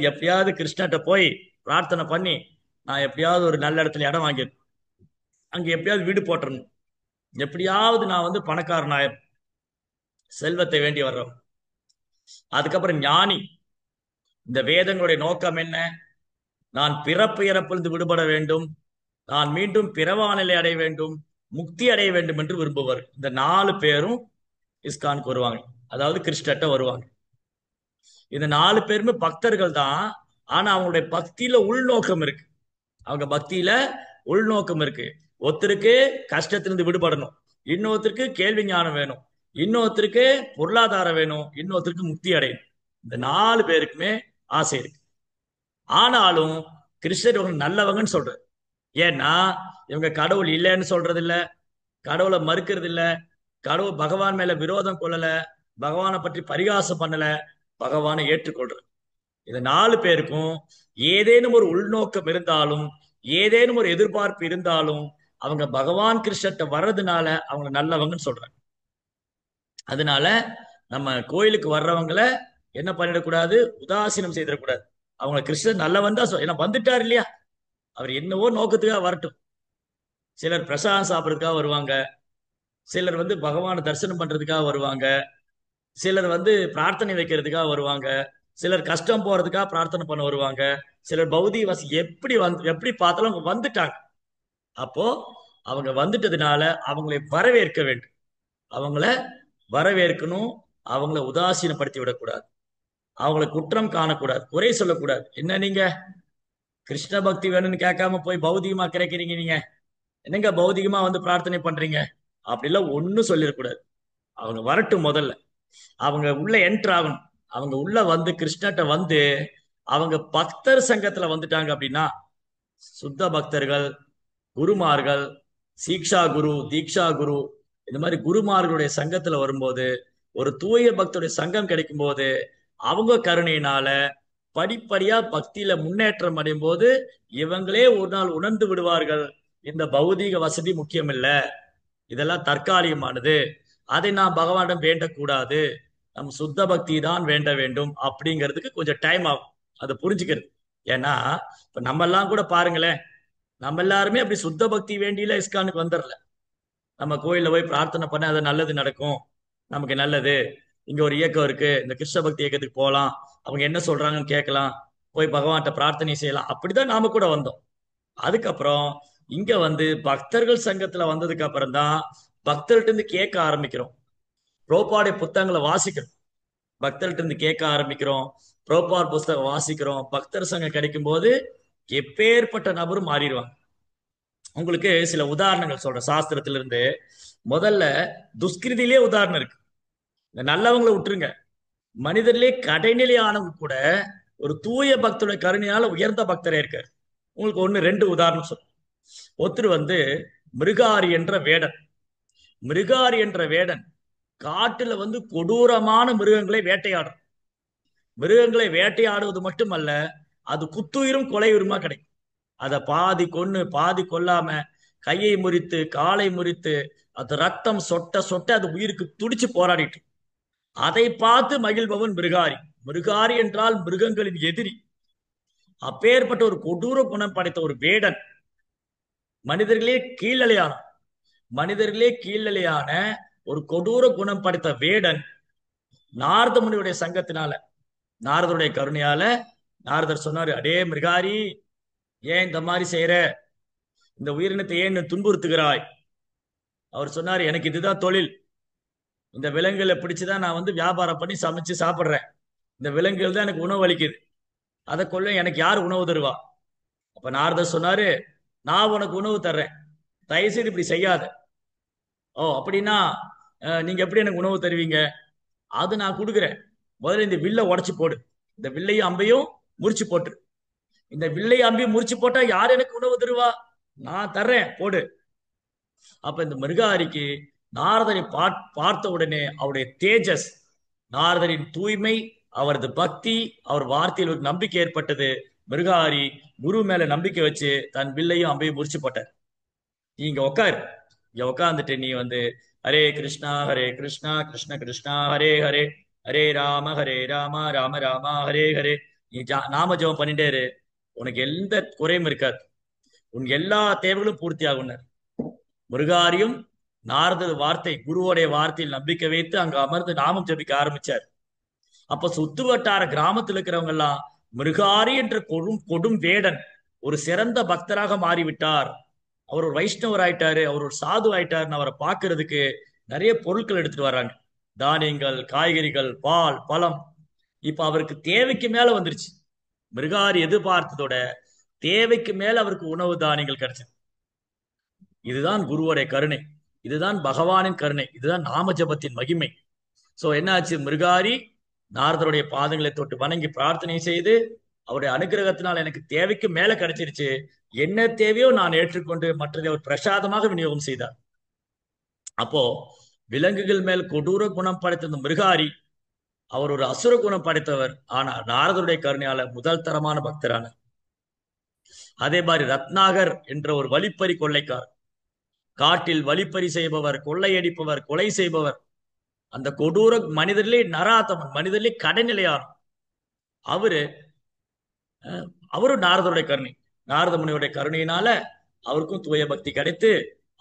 எப்படியாவது கிருஷ்ணர்கிட்ட போய் பிரார்த்தனை பண்ணி நான் எப்படியாவது ஒரு நல்ல இடத்துல இடம் வாங்கிடணும், அங்க எப்படியாவது வீடு போட்டுறணும், எப்படியாவது நான் வந்து பணக்காரனாயிரும், செல்வத்தை வேண்டி வர்றோம். அதுக்கப்புறம் ஞானி. இந்த வேதங்களுடைய நோக்கம் என்ன? நான் பிறப்பு இறப்பிலிருந்து விடுபட வேண்டும், நான் மீண்டும் பிறவா நிலை அடைய வேண்டும், முக்தி அடைய வேண்டும் என்று விரும்புவர். இந்த 4 பேரும் இஸ்கானுக்கு வருவாங்க, அதாவது கிருஷ்ணர்ட்ட வருவாங்க. இந்த 4 பேருமே பக்தர்கள் தான். ஆனா அவங்களுடைய பக்தியில உள்நோக்கம் இருக்கு. அவங்க பக்தியில உள்நோக்கம் இருக்கு. ஒருத்தருக்கு கஷ்டத்திலிருந்து விடுபடணும், இன்னொருத்தருக்கு கேள்வி ஞானம் வேணும், இன்னொருத்தருக்கு பொருளாதாரம் வேணும், இன்னொருத்தருக்கு முக்தி அடையணும். இந்த 4 பேருக்குமே ஆசை இருக்கு. ஆனாலும் கிருஷ்ணர் இவங்க நல்லவங்கன்னு சொல்றாரு. ஏன்னா இவங்க கடவுள் இல்லைன்னு சொல்றது இல்ல, கடவுளை மறுக்கிறது இல்ல, கடவுள் பகவான் மேல விரோதம் கொள்ளல, பகவானை பற்றி பரிகாசம் பண்ணல, பகவானை ஏற்றுக்கொள்றது. இந்த 4 பேருக்கும் ஏதேனும் ஒரு உள்நோக்கம் இருந்தாலும், ஏதேனும் ஒரு எதிர்பார்ப்பு இருந்தாலும், அவங்க பகவான் கிருஷ்ணர்ட்ட வர்றதுனால அவங்க நல்லவங்கன்னு சொல்றாங்க. அதனால நம்ம கோயிலுக்கு வர்றவங்களை என்ன பண்ணிடக்கூடாது, உதாசீனம் செய்திடக்கூடாது. அவங்க கிருஷ்ணர் நல்லவன் தான் ஏன்னா வந்துட்டார் இல்லையா, அவர் என்னவோ நோக்கத்துக்காக வரட்டும். சிலர் பிரசாதம் சாப்பிட்றதுக்காக வருவாங்க, சிலர் வந்து பகவானை தரிசனம் பண்றதுக்காக வருவாங்க, சிலர் வந்து பிரார்த்தனை வைக்கிறதுக்காக வருவாங்க, சிலர் கஷ்டம் போறதுக்காக பிரார்த்தனை பண்ண வருவாங்க, சிலர் பௌதிக வசி எப்படி எப்படி பார்த்தாலும் அவங்க வந்துட்டாங்க. அப்போ அவங்க வந்துட்டதுனால அவங்களை வரவேற்க வேண்டும், அவங்கள வரவேற்கணும், அவங்கள உதாசீனப்படுத்தி விடக்கூடாது, அவங்கள குற்றம் காணக்கூடாது, குறை சொல்லக்கூடாது. என்ன நீங்க கிருஷ்ண பக்தி வேணும்னு கேட்காம போய் பௌதிகமா கிடைக்கிறீங்க, நீங்க என்னங்க பௌதிகமா வந்து பிரார்த்தனை பண்றீங்க, அப்படிலாம் ஒன்னும் சொல்லிடக்கூடாது. அவங்க வரட்டும், முதல்ல அவங்க உள்ள என்டர் ஆகணும். அவங்க உள்ள வந்து கிருஷ்ணர்ட்ட வந்து அவங்க பக்தர் சங்கத்துல வந்துட்டாங்க அப்படின்னா, சுத்த பக்தர்கள், குருமார்கள், சீக்ஷா குரு, தீக்ஷா குரு, இந்த மாதிரி குருமார்களுடைய சங்கத்துல வரும்போது, ஒரு தூய பக்தருடைய சங்கம் கிடைக்கும் போது, அவங்க கருணையினால படிப்படியா பக்தியில முன்னேற்றம் அடையும் போது இவங்களே ஒரு நாள் உணர்ந்து விடுவார்கள், இந்த பௌதீக வசதி முக்கியம் இல்ல, இதெல்லாம் தற்காலிகமானது, அதை நான் பகவானிடம் வேண்டக்கூடாது, நம்ம சுத்த பக்தி தான் வேண்ட வேண்டும் அப்படிங்கிறதுக்கு கொஞ்சம் டைம் ஆகும் அதை புரிஞ்சுக்கிறது. ஏன்னா இப்ப நம்ம எல்லாம் கூட பாருங்களேன், நம்ம எல்லாருமே அப்படி சுத்த பக்தி வேண்டியில இஸ்கானுக்கு வந்துடல. நம்ம கோயில்ல போய் பிரார்த்தனை பண்ண அது நல்லது நடக்கும், நமக்கு நல்லது, இங்க ஒரு இயக்கம் இருக்கு, இந்த கிருஷ்ண பக்தி இயக்கத்துக்கு போகலாம், அவங்க என்ன சொல்றாங்கன்னு கேட்கலாம், போய் பகவான்கிட்ட பிரார்த்தனை செய்யலாம், அப்படிதான் நாம கூட வந்தோம். அதுக்கப்புறம் இங்க வந்து பக்தர்கள் சங்கத்துல வந்ததுக்கு அப்புறம் தான் பக்தர்கிட்ட இருந்து கேட்க ஆரம்பிக்கிறோம், புரோபாடைய புத்தகங்களை வாசிக்கிறோம், பக்தர்கிட்ட இருந்து கேட்க ஆரம்பிக்கிறோம், புரோபார் புஸ்தகம் வாசிக்கிறோம். பக்தர் சங்கம் கிடைக்கும் போது எப்பேற்பட்ட நபரும் மாறிடுவாங்க. உங்களுக்கு சில உதாரணங்கள் சொல்றேன் சாஸ்திரத்திலிருந்து. முதல்ல துஷ்கிருதியிலே உதாரணம் இருக்கு. இந்த நல்லவங்களை விட்டுருங்க, மனிதர்களே கடைநிலை ஆனவங்க கூட ஒரு தூய பக்தருடைய கருணையால உயர்ந்த பக்தரே இருக்காரு. உங்களுக்கு ஒண்ணு ரெண்டு உதாரணம் சொல்றேன். ஒருத்தர் வந்து மிருகாரி என்ற வேடன். மிருகாரி என்ற வேடன் காட்டுல வந்து கொடூரமான மிருகங்களை வேட்டையாடும். மிருகங்களை வேட்டையாடுவது மட்டுமல்ல, அது குத்துயிரும் கொலையுயிருமா கிடைக்கும். அதை பாதி கொன்னு பாதி கொல்லாம கையை முறித்து காலை முறித்து அது ரத்தம் சொட்ட சொட்ட அது உயிருக்கு துடிச்சு போராடிட்டு, அதை பார்த்து மகிழ்பவன் மிருகாரி. மிருகாரி என்றால் மிருகங்களின் எதிரி. அப்பேற்பட்ட ஒரு கொடூர குணம் படைத்த ஒரு வேடன், மனிதர்களே கீழலையான மனிதர்களே கீழலையான ஒரு கொடூர குணம் படைத்த வேடன் நாரத முனியுடைய சங்கத்தினால, நாரதருடைய கருணையால, நாரதர் சொன்னாரு, அடே மிருகாரி, ஏன் இந்த மாதிரி செய்யற, இந்த உயிரினத்தை ஏன் துன்புறுத்துகிறாய்? அவர் சொன்னார், எனக்கு இதுதான் தொழில், இந்த விலங்குகளை பிடிச்சுதான் நான் வந்து வியாபாரம் பண்ணி சமைச்சு சாப்பிடுறேன், இந்த விலங்குகள் தான் எனக்கு உணவு அளிக்குது, அதை கொள்ள எனக்கு யார் உணவு தருவா? அப்ப நாரதர் சொன்னாரு, நான் உனக்கு உணவு தர்றேன், தயவுசெய்து இப்படி செய்யாத. ஓ அப்படின்னா நீங்க எப்படி எனக்கு உணவு தருவீங்க? அது நான் கொடுக்குறேன், முதல்ல இந்த வில்லை உடைச்சு போடு, இந்த வில்லையும் அம்பையும் முறிச்சு போட்டு, இந்த வில்லையும் அம்பையும் முறிச்சு போட்டா யார் எனக்கு உணவு தருவா? நான் தர்றேன், போடு. அப்ப இந்த மிருகாரிக்கு நாரதரை பார்த்த உடனே அவருடைய தேஜஸ், நாரதரின் தூய்மை, அவரது பக்தி, அவர் வார்த்தையில் ஒரு நம்பிக்கை ஏற்பட்டது. மிருகாரி குரு மேல நம்பிக்கை வச்சு தன் வில்லையும் அம்பையும் முறிச்சு போட்டார். நீ இங்க உட்காரு, இங்க உட்காந்துட்டு நீ ஹரே கிருஷ்ணா ஹரே கிருஷ்ணா கிருஷ்ண கிருஷ்ணா ஹரே ஹரே, ஹரே ராம ராம ராம ஹரே ஹரே, நீ நாம ஜெபம் பண்ணிட்டே இரு, உனக்கு எந்த குறையும் இருக்காது, உன் எல்லா தேவைகளும் பூர்த்தி ஆகும். மிருகாரியும் நாரதர் வார்த்தை, குருவோடைய வார்த்தையில் நம்பிக்கை வைத்து அங்க அமர்ந்து நாமம் ஜபிக்க ஆரம்பிச்சார். அப்ப சுத்து வட்டார கிராமத்தில் இருக்கிறவங்க எல்லாம் மிருகாரி என்ற கொடும் வேடன் ஒரு சிறந்த பக்தராக மாறிவிட்டார், அவர் ஒரு வைஷ்ணவர் ஆயிட்டாரு, அவர் ஒரு சாது ஆயிட்டாருன்னு அவரை பார்க்கறதுக்கு நிறைய பொருட்கள் எடுத்துட்டு வர்றாங்க. தானியங்கள், காய்கறிகள், பால், பழம். இப்ப அவருக்கு தேவைக்கு மேல வந்துருச்சு. மிருகாரி எதிர்பார்த்ததோட தேவைக்கு மேல அவருக்கு உணவு தானியங்கள் கிடைச்சது. இதுதான் குருவோடைய கருணை, இதுதான் பகவானின் கருணை, இதுதான் நாம ஜபத்தின் மகிமை. சோ என்னாச்சு, மிருகாரி நாரதருடைய பாதங்களை தொட்டு வணங்கி பிரார்த்தனை செய்து அவருடைய அனுகிரகத்தினால் எனக்கு தேவைக்கு மேல கிடைச்சிருச்சு, என்ன தேவையோ நான் ஏற்றுக்கொண்டு மற்றதை அவர் பிரசாதமாக விநியோகம் செய்தார். அப்போ விலங்குகள் மேல் கொடூர குணம் படைத்த இந்த மிருகாரி அவர் ஒரு அசுர குணம் படைத்தவர், ஆனா நாரதருடைய கருணையால முதல் தரமான பக்தரான. அதே மாதிரி ரத்னாகர் என்ற ஒரு வழிப்பறி கொள்ளைக்கார், காட்டில் வழிப்பறி செய்பவர், கொள்ளையடிப்பவர், கொலை செய்பவர், அந்த கொடூர மனிதர்களே நராதமன், மனிதர்களே கடைநிலையார். அவரு அவரும் நாரதருடைய கருணை, நாரத முனியுடைய கருணையினால அவருக்கும் தூய பக்தி கிடைத்து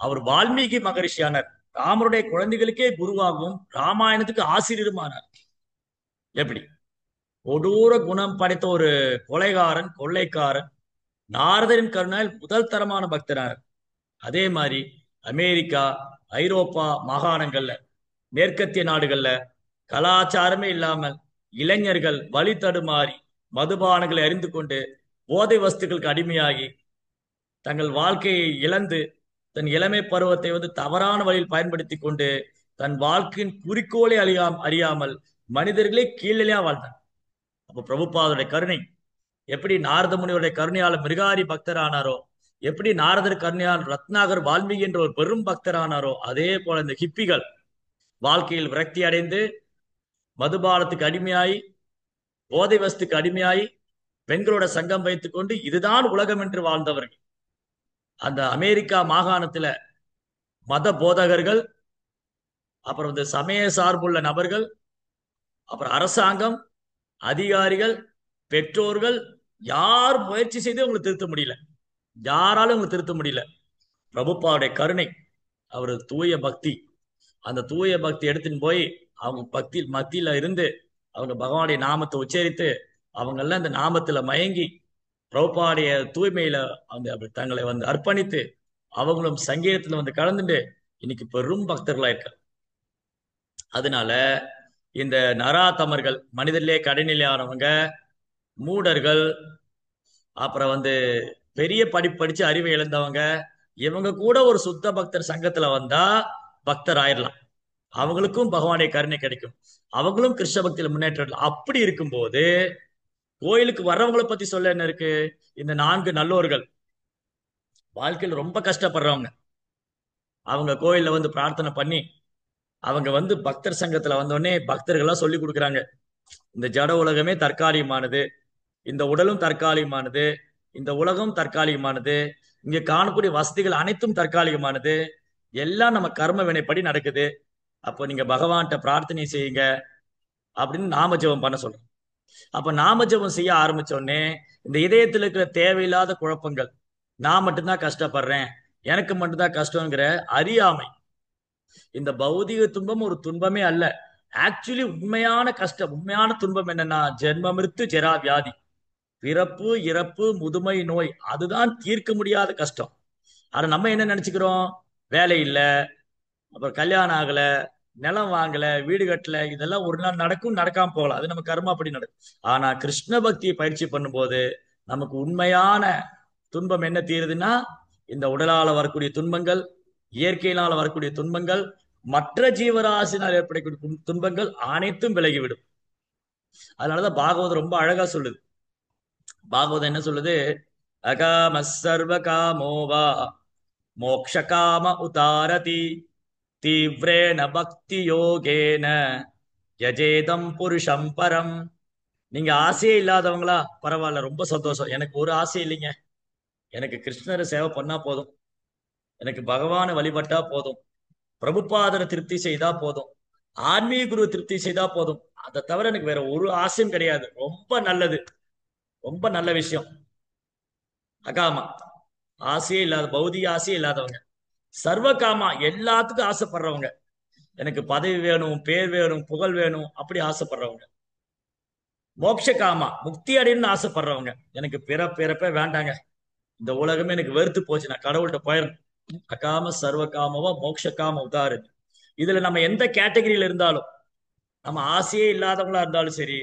அவர் வால்மீகி மகரிஷியானார். ராமருடைய குழந்தைகளுக்கே குருவாகவும் ராமாயணத்துக்கு ஆசிரியருமானார். எப்படி கொடூர குணம் படைத்த ஒரு கொலைகாரன், கொள்ளைக்காரன் நாரதரின் கருணையால் முதல் தரமான பக்தரானார். அதே மாதிரி அமெரிக்கா, ஐரோப்பா மாகாணங்கள்ல, மேற்கத்திய நாடுகள்ல கலாச்சாரமே இல்லாமல் இளைஞர்கள் வழி தடுமாறி மதுபானங்களை அறிந்து கொண்டு போதை வஸ்துக்களுக்கு அடிமையாகி தங்கள் வாழ்க்கையை இழந்து தன் இளமை பருவத்தை தவறான வழியில் பயன்படுத்தி கொண்டு தன் வாழ்க்கையின் குறிக்கோளை அறியாமல் மனிதர்களே கீழே வாழ்ந்தார். அப்ப பிரபுபாதுடைய கருணை எப்படி நாரத முனிவருடைய கருணையால மிருகாரி பக்தரானாரோ, எப்படி நாரதர் கருணையால் ரத்னாகர் வால்மீகி என்ற ஒரு பெரும் பக்தரானாரோ, அதே போல இந்த ஹிப்பிகள் வாழ்க்கையில் விரக்தி அடைந்து மதுபானத்துக்கு அடிமையாய் போதை வஸ்துக்கு அடிமையாய் பெண்களோட சங்கம் வைத்துக் கொண்டு இதுதான் உலகம் என்று வாழ்ந்தவர்கள். அந்த அமெரிக்கா மாகாணத்துல மத போதகர்கள், அப்புறம் சமய சார்புள்ள நபர்கள், அப்புறம் அரசாங்கம், அதிகாரிகள், பெற்றோர்கள் யார் முயற்சி செய்து உங்களுக்கு திருத்த முடியல, யாராலும் உங்களுக்கு திருத்த முடியல. பிரபுப்பாவுடைய கருணை, அவரது தூய பக்தி, அந்த தூய பக்தி எடுத்துன்னு போய் அவங்க பக்தி மத்தியில இருந்து அவங்க பகவானுடைய நாமத்தை உச்சரித்து அவங்க எல்லாம் இந்த நாமத்துல மயங்கி பிரபுப்பாவுடைய தூய்மையில அவங்க தங்களை அர்ப்பணித்து அவங்களும் சங்கீதத்துல கலந்துட்டு இன்னைக்கு பெரும் பக்தர்களா இருக்க. அதனால இந்த நராதமர்கள், மனிதர்களே கடைநிலையானவங்க, மூடர்கள், அப்புறம் பெரிய படிச்சு அறிவை இழந்தவங்க, இவங்க கூட ஒரு சுத்த பக்தர் சங்கத்துல வந்தா பக்தர் ஆயிடலாம், அவங்களுக்கும் பகவானுடைய கருணை கிடைக்கும், அவங்களும் கிருஷ்ண பக்தியில முன்னேற்றம். அப்படி இருக்கும்போது கோயிலுக்கு வர்றவங்களை பத்தி சொல்ல என்ன இருக்கு? இந்த 4 நல்லோர்கள் வாழ்க்கையில் ரொம்ப கஷ்டப்படுறவங்க, அவங்க கோயில்ல பிரார்த்தனை பண்ணி அவங்க பக்தர் சங்கத்துல வந்தோடனே பக்தர்களா சொல்லி கொடுக்குறாங்க, இந்த ஜட உலகமே தற்காலிகமானது, இந்த உடலும் தற்காலிகமானது, இந்த உலகம் தற்காலிகமானது, இங்க காணக்கூடிய வசதிகள் அனைத்தும் தற்காலிகமானது, எல்லாம் நம்ம கர்ம வினைப்படி நடக்குது. அப்போ நீங்க பகவான்கிட்ட பிரார்த்தனை செய்யுங்க அப்படின்னு நாம ஜெபம் பண்ண சொல்றோம். அப்ப நாம ஜெபம் செய்ய ஆரம்பிச்ச உடனே இந்த இதயத்துல இருக்கிற தேவையில்லாத குழப்பங்கள், நான் மட்டும்தான் கஷ்டப்படுறேன், எனக்கு மட்டும்தான் கஷ்டங்கிற அறியாமை, இந்த பௌதிக துன்பம் ஒரு துன்பமே அல்ல. ஆக்சுவலி உண்மையான கஷ்டம், உண்மையான துன்பம் என்னன்னா ஜென்ம மிருத்து ஜெரா வியாதி, பிறப்பு இறப்பு முதுமை நோய், அதுதான் தீர்க்க முடியாத கஷ்டம். ஆனா நம்ம என்ன நினைச்சுக்கிறோம், வேலை இல்லை, அப்புறம் கல்யாணம் ஆகல, நிலம் வாங்கல, வீடு கட்டல, இதெல்லாம் ஒரு நாள் நடக்கும், நடக்காம போகலாம், அது நம்ம கர்மா அப்படி நடக்கும். ஆனா கிருஷ்ண பக்தியை பயிற்சி பண்ணும்போது நமக்கு உண்மையான துன்பம் என்ன தீருதுன்னா, இந்த உடலால வரக்கூடிய துன்பங்கள், இயற்கையினால வரக்கூடிய துன்பங்கள், மற்ற ஜீவராசினால் ஏற்படக்கூடிய துன்பங்கள் அனைத்தும் விலகிவிடும். அதனாலதான் பாகவதம் ரொம்ப அழகா சொல்லுது. பாகவதம் என்ன சொல்லுது? அகாம சர்வ காமோவா மோக்ஷ காம உதாரதி தீவிரேன பக்தி யோகேன யஜேதம் புருஷம் பரம். நீங்க ஆசையே இல்லாதவங்களா? பரவாயில்ல, ரொம்ப சந்தோஷம். எனக்கு ஒரு ஆசை இல்லைங்க. எனக்கு கிருஷ்ணரை சேவை பண்ணா போதும். எனக்கு பகவானை வழிபட்டா போதும். பிரபுபாதரை திருப்தி செய்தா போதும். ஆன்மீக குரு திருப்தி செய்தா போதும். அதை தவிர எனக்கு வேற ஒரு ஆசையும் கிடையாது. ரொம்ப நல்லது. ரொம்ப நல்ல விஷயம். அகாமா, ஆசையே இல்லாத, பௌதிக ஆசையே இல்லாதவங்க. சர்வகாமா, எல்லாத்துக்கும் ஆசைப்படுறவங்க. எனக்கு பதவி வேணும், பேர் வேணும், புகழ் வேணும், அப்படி ஆசைப்படுறவங்க. மோட்சகாமா, முக்தி அடையணும்னு ஆசைப்படுறவங்க. எனக்கு பிறப்பே வேண்டாங்க, இந்த உலகமே எனக்கு வெறுத்து போச்சு, நான் கடவுள்கிட்ட போயிடணும். அகாம சர்வ காமவா மோட்ச காம உதாரணம். இதுல நம்ம எந்த கேட்டகரியில இருந்தாலும், நம்ம ஆசையே இல்லாதவங்களா இருந்தாலும் சரி,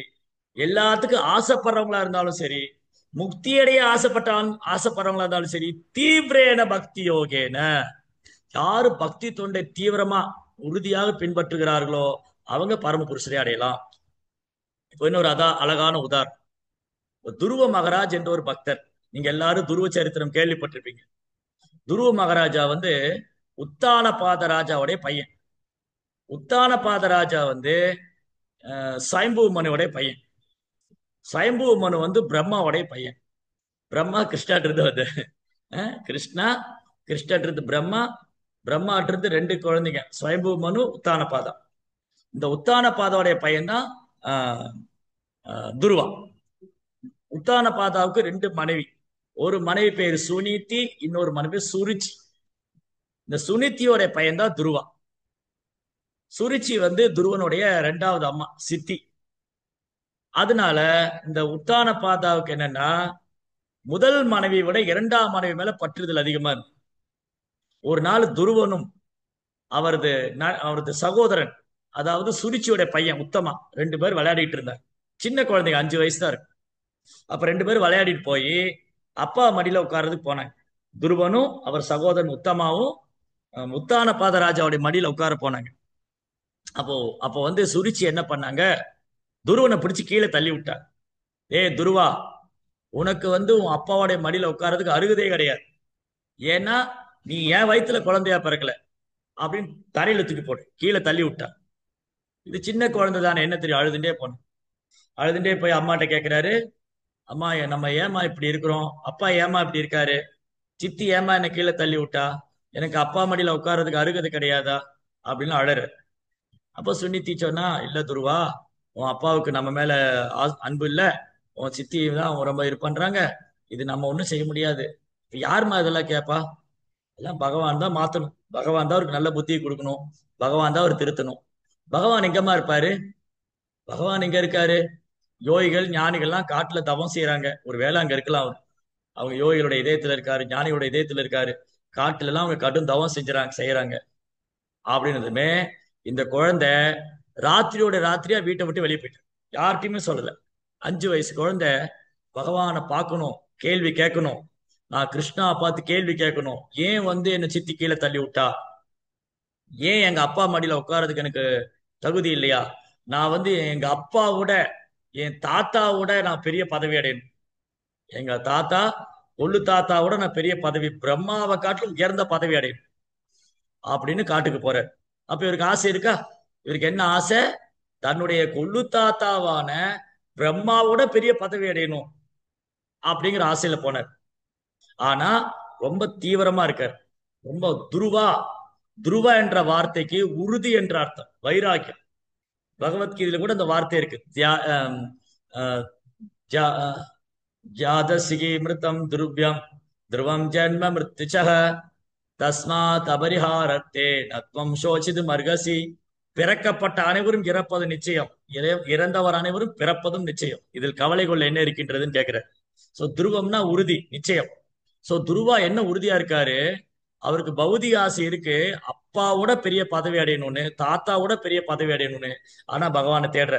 எல்லாத்துக்கும் ஆசைப்படுறவங்களா இருந்தாலும் சரி, முக்தியடைய ஆசைப்படுறவங்களா இருந்தாலும் சரி, தீவிரேன பக்தி யோகேன, யாரு பக்தி தொண்டை தீவிரமா உறுதியாக பின்பற்றுகிறார்களோ அவங்க பரமபுருஷரை அடையலாம். இப்போ இன்னொரு அழகான உதாரணம். துருவ மகராஜ் என்ற ஒரு பக்தர். நீங்க எல்லாரும் துருவ சரித்திரம் கேள்விப்பட்டிருப்பீங்க. துருவ மகாராஜா வந்து உத்தான பாத ராஜாவுடைய பையன். உத்தான பாத ராஜா வந்து சயம்பு மனுவுடைய பையன். சயம்பு மனு வந்து பிரம்மாவுடைய பையன். பிரம்மா கிருஷ்ணாட்டு இருந்து வந்து கிருஷ்ணா கிருஷ்ணாட்டு இருந்து பிரம்மா, பிரம்மாட்டு இருந்து ரெண்டு குழந்தைங்க, ஸ்வயம்பு மனு, உத்தான பாதா. இந்த உத்தான பாதாவுடைய பையன் தான் துருவா. உத்தான பாதாவுக்கு ரெண்டு மனைவி. ஒரு மனைவி பேரு சுனிதி, இன்னொரு மனைவி சுருச்சி. இந்த சுனித்தியோட பையன் தான் துருவா. சுருச்சி வந்து துருவனுடைய ரெண்டாவது அம்மா, சித்தி. அதனால இந்த உத்தான பாதாவுக்கு என்னன்னா, முதல் மனைவியை விட இரண்டாம் மனைவி மேல பற்றுதல் அதிகமா இருக்கு. ஒரு நாள் துருவனும் அவரது அவரது சகோதரன், அதாவது சுருச்சியோட பையன் உத்தமா, ரெண்டு பேர் விளையாடிட்டு இருந்தார். சின்ன குழந்தைங்க, 5 வயசு தான் இருக்கு. அப்ப ரெண்டு பேரும் விளையாடிட்டு போய் அப்பா மடியில உட்கார்றதுக்கு போனாங்க. துருவனும் அவர் சகோதரன் உத்தமாவும் உத்தான பாதராஜாவுடைய மடியில உட்கார போனாங்க. அப்போ அப்போ வந்து சுருச்சி என்ன பண்ணாங்க, துருவனை பிடிச்சு கீழே தள்ளி விட்டார். ஏ துருவா, உனக்கு வந்து உன் அப்பாவுடைய மடியில உட்கார்றதுக்கு அருகதே கிடையாது. ஏன்னா நீ என் வயித்துல குழந்தையா பிறக்கல அப்படின்னு தரையில தூக்கி போட்டு கீழே தள்ளி விட்டார். இது சின்ன குழந்தை தானே, என்ன தெரியும், அழுதுண்டே போனோம். அழுதுண்டே போய் அம்மாட்ட கேட்கிறாரு, அம்மா நம்ம ஏமா இப்படி இருக்கிறோம், அப்பா ஏமா இப்படி இருக்காரு, சித்தி ஏமா என்ன கீழே தள்ளி விட்டா, எனக்கு அப்பா மடியில உட்கார்றதுக்கு அருகதை கிடையாதா அப்படின்னு அழற. அப்ப சுனித்தி சொன்னா, இல்ல துருவா, உன் அப்பாவுக்கு நம்ம மேல அன்பு இல்ல, உன் சித்தி தான் ரொம்ப இது பண்றாங்க, இது நம்ம ஒண்ணும் செய்ய முடியாது. இப்ப யாருமா இதெல்லாம் கேட்பா, எல்லாம் பகவான் தான் மாத்தணும், பகவான் தான் அவருக்கு நல்ல புத்தியை கொடுக்கணும், பகவான் தான் அவர் திருத்தணும். பகவான் எங்கம்மா இருப்பாரு? பகவான் எங்க இருக்காரு? யோகிகள் ஞானிகள்லாம் காட்டுல தவம் செய்யறாங்க, ஒரு வேளை அங்க இருக்கலாம் அவர். அவங்க யோகிகளோட இதயத்துல இருக்காரு, ஞானியோட இதயத்துல இருக்காரு. காட்டுல எல்லாம் அவங்க கடும் தவம் செய்யறாங்க. அப்படின்னதுமே இந்த குழந்தை ராத்திரியோட ராத்திரியா வீட்டை விட்டு வெளியே போயிட்டு, யார்கிட்டயுமே சொல்லல. 5 வயசு குழந்தை பகவானை பார்க்கணும், கேள்வி கேட்கணும், நான் கிருஷ்ணா பார்த்து கேள்வி கேட்கணும், ஏன் வந்து என்ன சித்தி கீழே தள்ளி விட்டா, ஏன் எங்க அப்பா மடியில உட்கார்றதுக்கு எனக்கு தகுதி இல்லையா, நான் வந்து எங்க அப்பாவோட என் தாத்தாவோட நான் பெரிய பதவி அடையணும், எங்க தாத்தா கொள்ளு தாத்தாவோட நான் பெரிய பதவி, பிரம்மாவை காட்டிலும் உயர்ந்த பதவி அடையணும் அப்படின்னு காட்டுக்கு போறாரு. அப்ப இவருக்கு ஆசை இருக்கா? இவருக்கு என்ன ஆசை? தன்னுடைய கொள்ளு தாத்தாவான பிரம்மாவோட பெரிய பதவி அடையணும் அப்படிங்கிற ஆசையில போனார். ஆனா ரொம்ப தீவிரமா இருக்கார். ரொம்ப துருவா. துருவா என்ற வார்த்தைக்கு உறுதி என்ற அர்த்தம், வைராக்கியம். பகவத்கீதையில கூட இந்த வார்த்தை இருக்கு. ஜாதசிகி மிருதம் துருவ்யம் துருவம் ஜன்ம மிருத்யுச்சக தஸ்மாத் அபரிஹாரத்தே நத்வம் சோசிது மர்கசி. பிறக்கப்பட்ட அனைவரும் இறப்பது நிச்சயம், இறந்தவர் அனைவரும் பிறப்பதும் நிச்சயம், இதில் கவலை கொள்ள என்ன இருக்கின்றதுன்னு கேட்கிறார். சோ துருவம்னா உறுதி, நிச்சயம். சோ துருவா என்ன உறுதியா இருக்காரு, அவருக்கு பௌதிக ஆசை இருக்கு, அப்பாவோட பெரிய பதவி அடையணும்னு, தாத்தாவோட பெரிய பதவி அடையணும்னு. ஆனா பகவானை தேடுற,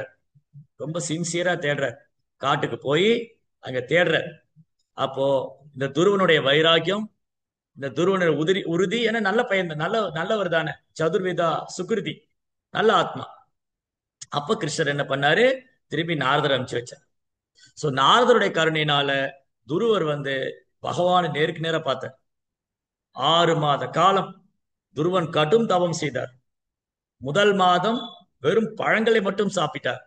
ரொம்ப சின்சியரா தேடுற, காட்டுக்கு போய் அங்க தேடுற. அப்போ இந்த துருவனுடைய வைராக்கியம், இந்த துருவனுடைய உறுதி, ஏன்னா நல்ல பையன், நல்லவர் தானே, சதுர்விதா சுகிருதி, நல்ல ஆத்மா. அப்ப கிருஷ்ணர் என்ன பண்ணாரு, திரும்பி நாரதர் அனுப்பிச்சு வச்சார். சோ நாரதருடைய கருணையினால துருவர் வந்து பகவானை நேருக்கு நேர பார்த்தார். 6 மாத காலம் துருவன் கடும் தவம் செய்தார். முதல் மாதம் வெறும் பழங்களை மட்டும் சாப்பிட்டார்.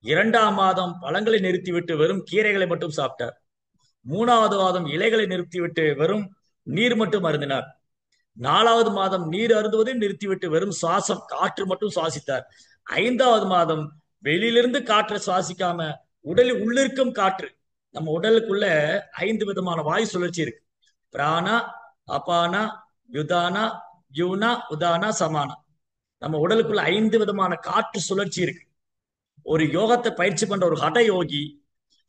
2ஆம் மாதம் பழங்களை நிறுத்திவிட்டு வெறும் கீரைகளை மட்டும் சாப்பிட்டார். 3வது மாதம் இலைகளை நிறுத்திவிட்டு வெறும் நீர் மட்டும் அருந்தினார். 4வது மாதம் நீர் அருந்துவதையும் நிறுத்திவிட்டு வெறும் சுவாசம் காற்று மட்டும் சுவாசித்தார். 5வது மாதம் வெளியிலிருந்து காற்றை சுவாசிக்காம உடலில் உள்ளிருக்கும் காற்று, நம்ம உடலுக்குள்ள 5 விதமான வாயு சுழற்சி இருக்கு. பிராணா, அபானா, யுதானா, யூனா, உதானா, சமானா. நம்ம உடலுக்குள்ள 5 விதமான காற்று சுழற்சி இருக்கு. ஒரு யோகத்தை பயிற்சி பண்ற ஒரு ஹட யோகி,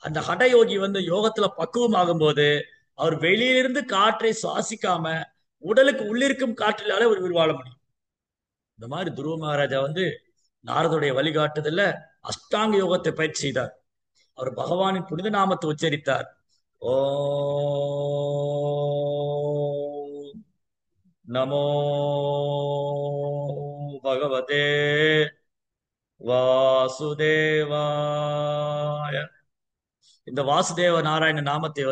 அந்த ஹட யோகி யோகத்துல பக்குவம் ஆகும்போது அவர் வெளியிலிருந்து காற்றை சுவாசிக்காம உடலுக்கு உள்ளிருக்கும் காற்றிலால ஒரு உயிர் வாழ முடியும். இந்த மாதிரி துருவ மகாராஜா நாரதுடைய வழிகாட்டுதல்ல அஷ்டாங்க யோகத்தை பயிற்சி செய்தார். அவர் பகவானின் புனித நாமத்தை உச்சரித்தார். ஓ நமோ பகவதே வாசுதேவாய. இந்த வாசுதேவ நாராயண நாமத்தை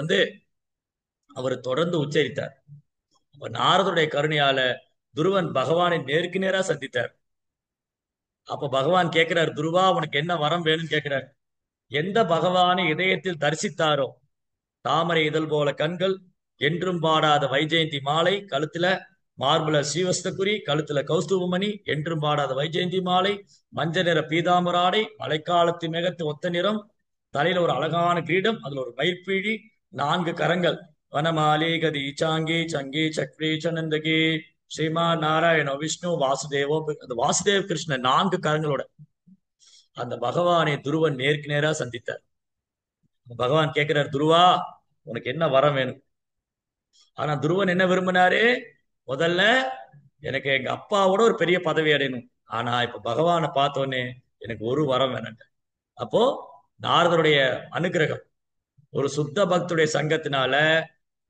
அவர் தொடர்ந்து உச்சரித்தார். அப்ப நாரதுடைய கருணையால துருவன் பகவானை நேருக்கு நேரா சந்தித்தார். அப்ப பகவான் கேட்கிறார், துருவா உனக்கு என்ன வரம் வேணும்னு கேட்கிறார். எந்த பகவானை இதயத்தில் தரிசித்தாரோ, தாமரை இதழ் போல கண்கள், என்றும் பாடாத வைஜெயந்தி மாலை கழுத்துல, மார்புல ஸ்ரீவஸ்தகுரி, கழுத்துல கௌஸ்துவமணி, என்றும் பாடாத வைஜெயந்தி மாலை, மஞ்சள் நிற பீதாம்பராடை, மழைக்காலத்து மேகத்து ஒத்த நிறம், தலையில ஒரு அழகான கிரீடம், அதுல ஒரு மயிர்பீழி, 4 கரங்கள், வனமாலி கதி சாங்கி சங்கி சக்ரி சனந்தகி, ஸ்ரீமா நாராயணோ விஷ்ணு வாசுதேவோ, அந்த வாசுதேவ கிருஷ்ணன் 4 கரங்களோட அந்த பகவானை துருவன் நேருக்கு நேரா சந்தித்தார். பகவான் கேட்கிறார், துருவா உனக்கு என்ன வரம் வேணும்? ஆனா துருவன் என்ன விரும்பினாரு? முதல்ல எனக்கு எங்க அப்பாவோட ஒரு பெரிய பதவி அடையணும். ஆனா இப்ப பகவானை பார்த்தோன்னே எனக்கு ஒரு வரம் வேணாம். அப்போ நாரதருடைய அனுகிரகம், ஒரு சுத்த பக்துடைய சங்கத்தினால,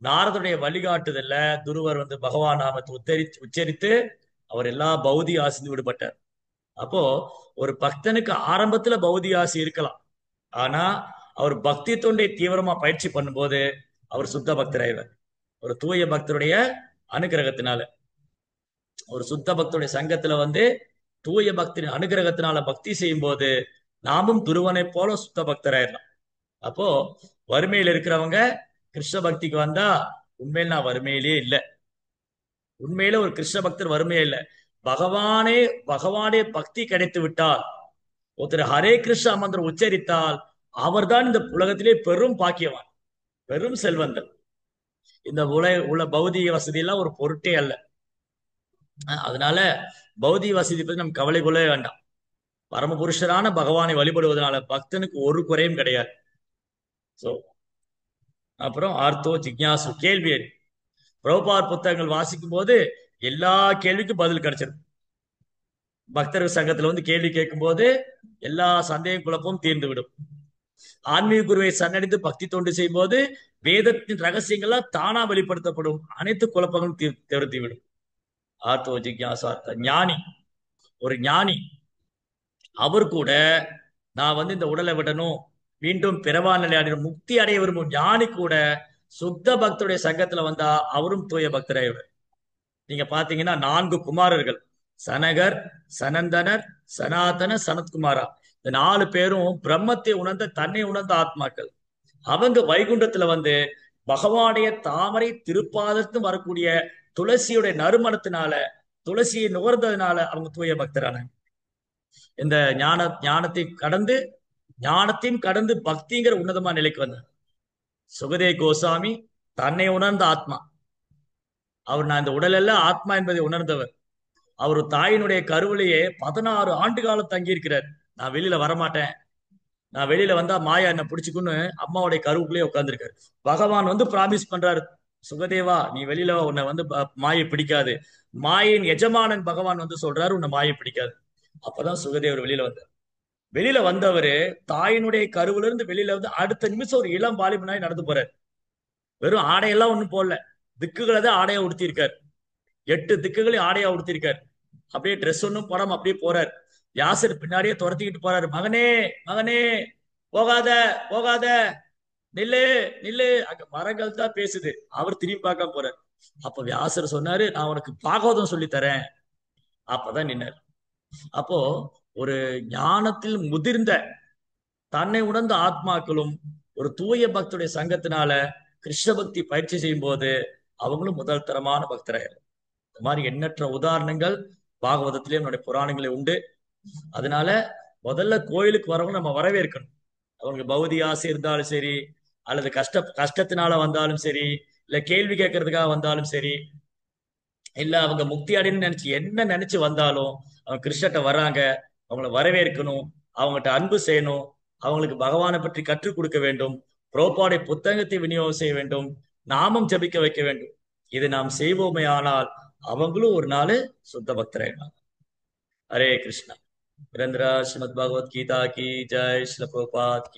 நாரதருடைய வழிகாட்டுதல்ல துருவர் பகவான் நாமத்தை உச்சரித்து அவர் எல்லா பௌதிக ஆசிந்து விடுபட்டார். அப்போ ஒரு பக்தனுக்கு ஆரம்பத்துல பௌதிக ஆசி இருக்கலாம். ஆனா அவர் பக்தி தொண்டை தீவிரமா பயிற்சி பண்ணும்போது அவர் சுத்த பக்தராயிவர். ஒரு தூய பக்தருடைய அனுகிரகத்தினால, ஒரு சுத்த பக்தருடைய சங்கத்துல தூய பக்தரின் அனுகிரகத்தினால பக்தி செய்யும் போது நாமும் துருவனை போல சுத்த பக்தராயிடலாம். அப்போ வறுமையில் இருக்கிறவங்க கிருஷ்ண பக்திக்கு வந்தா உண்மையில நான் வறுமையிலே இல்லை. உண்மையில ஒரு கிருஷ்ண பக்தர் வறுமையே இல்லை. பகவானே பக்தி கிடைத்து விட்டால், ஒருத்தர் ஹரே கிருஷ்ண மந்திரம் உச்சரித்தால் அவர்தான் இந்த உலகத்திலே பெரும் பாக்கியவான், பெரும் செல்வந்தன். இந்த உல பௌதிக வசதி எல்லாம் ஒரு பொருட்டே அல்ல. அதனால பௌதிக வசதி பத்தி நம்ம கவலை கொள்ளவே வேண்டாம். பரமபுருஷரான பகவானை வழிபடுவதனால பக்தனுக்கு ஒரு குறையும் கிடையாது. சோ அப்புறம் ஆர்த்தோ ஜிக்யாசு, கேள்வி. பிரபுபாத் புத்தகங்கள் வாசிக்கும் போது எல்லா கேள்விக்கும் பதில் கிடைச்சிடும். பக்தர்கள் சங்கத்துல கேள்வி கேட்கும் போது எல்லா சந்தேக குழப்பமும் தீர்ந்து விடும். ஆன்மீக குருவை சன்னடித்து பக்தி தொண்டு செய்யும் போது வேதத்தின் ரகசியங்கள்லாம் தானா வெளிப்படுத்தப்படும். அனைத்து குழப்பங்களும் தீர்த்து விடும். ஆர்த்தோ ஜிக்யாசார்த்த ஞானி, ஒரு ஞானி அவர் கூட நான் இந்த உடலை விடணும், மீண்டும் பிறவா நிலை அடையணும், முக்தி அடைய விரும்பும் ஞானி கூட சுத்த பக்தருடைய சங்கத்துல வந்தா அவரும் தூய பக்தராயவர். நீங்க பாத்தீங்கன்னா 4 குமாரர்கள், சனகர், சனந்தனர், சனாதன, சனத்குமாரா. இந்த 4 பேரும் பிரம்மத்தை உணர்ந்த, தன்னை உணர்ந்த ஆத்மாக்கள். அவங்க வைகுண்டத்துல பகவானுடைய தாமரை திருப்பாதத்து வரக்கூடிய துளசியுடைய நறுமணத்தினால, துளசியை நுகர்ந்ததுனால அவங்க தூய பக்தரானாங்க. இந்த ஞானத்தையும் கடந்து பக்திங்கிற உன்னதமான நிலைக்கு வந்தார். சுகதே கோசாமி தன்னை உணர்ந்த ஆத்மா. அவர் நான் இந்த உடல் எல்லாம் ஆத்மா என்பதை உணர்ந்தவர். அவர் தாயினுடைய கருவிலேயே 16 ஆண்டு காலம் தங்கி இருக்கிறார். நான் வெளியில வரமாட்டேன், நான் வெளியில வந்தா மாயா என்ன பிடிச்சுக்குன்னு அம்மாவுடைய கருவுக்குள்ளேயே உட்கார்ந்துருக்காரு. பகவான் பிராமிஸ் பண்றாரு, சுகதேவா நீ வெளியில உன்னை மாயை பிடிக்காது. மாயின் எஜமானன் பகவான் சொல்றாரு உன்னை மாயை பிடிக்காது. அப்பதான் சுகதேவர் வெளியில வந்தார். வெளியில வந்தவரு தாயினுடைய கருவுல இருந்து வெளியில அடுத்த நிமிஷம் ஒரு இளம் வாலிபனாய் நடந்து போறாரு. வெறும் ஆடையெல்லாம் ஒண்ணும் போடல, திக்குகளை தான் ஆடையா உடுத்திருக்காரு. 8 திக்குகளையும் ஆடையா உடுத்திருக்காரு. அப்படியே ட்ரெஸ் ஒன்னும் போடாம அப்படியே போறாரு. வியாசர் பின்னாடியே துரத்திக்கிட்டு போறாரு. மகனே மகனே போகாத போகாத, நில்லு நில்லு. அங்க மரங்கள் தான் பேசுது, அவர் திரும்பி பார்க்க போறாரு. அப்ப வியாசர் சொன்னாரு, நான் உனக்கு பாகவதம் சொல்லி தரேன். அப்பதான் நின்னார். அப்போ ஒரு ஞானத்தில் முதிர்ந்த தன்னை உணர்ந்த ஆத்மாக்களும் ஒரு தூய பக்தருடைய சங்கத்தினால கிருஷ்ண பக்தி பயிற்சி செய்யும் போது அவங்களும் முதல் தரமான பக்தராயிரும். இந்த மாதிரி எண்ணற்ற உதாரணங்கள் பாகவதத்திலேயும் நம்முடைய புராணங்களே உண்டு. அதனால முதல்ல கோயிலுக்கு வரவங்க நம்ம வரவேற்கணும். அவங்களுக்கு பௌதிக ஆசை இருந்தாலும் சரி, அல்லது கஷ்டத்தினால வந்தாலும் சரி, இல்ல கேள்வி கேட்கறதுக்காக வந்தாலும் சரி, இல்ல அவங்க முக்தி அடையணும்னு நினைச்சு என்ன நினைச்சு வந்தாலும் அவங்க கிருஷ்ணட்ட வர்றாங்க. அவங்கள வரவேற்கணும், அவங்ககிட்ட அன்பு செய்யணும், அவங்களுக்கு பகவானை பற்றி கற்றுக் கொடுக்க வேண்டும், புரோபாடைய புத்தகத்தை விநியோகம் செய்ய வேண்டும், நாமம் ஜபிக்க வைக்க வேண்டும். இது நாம் செய்வோமே ஆனால் அவங்களும் ஒரு நாள் சுத்த பக்தராயிடுவாங்க. ஹரே கிருஷ்ணா. वीरेंद्र श्रीमद् भागवत गीता की जय, श्रील प्रभुपाद की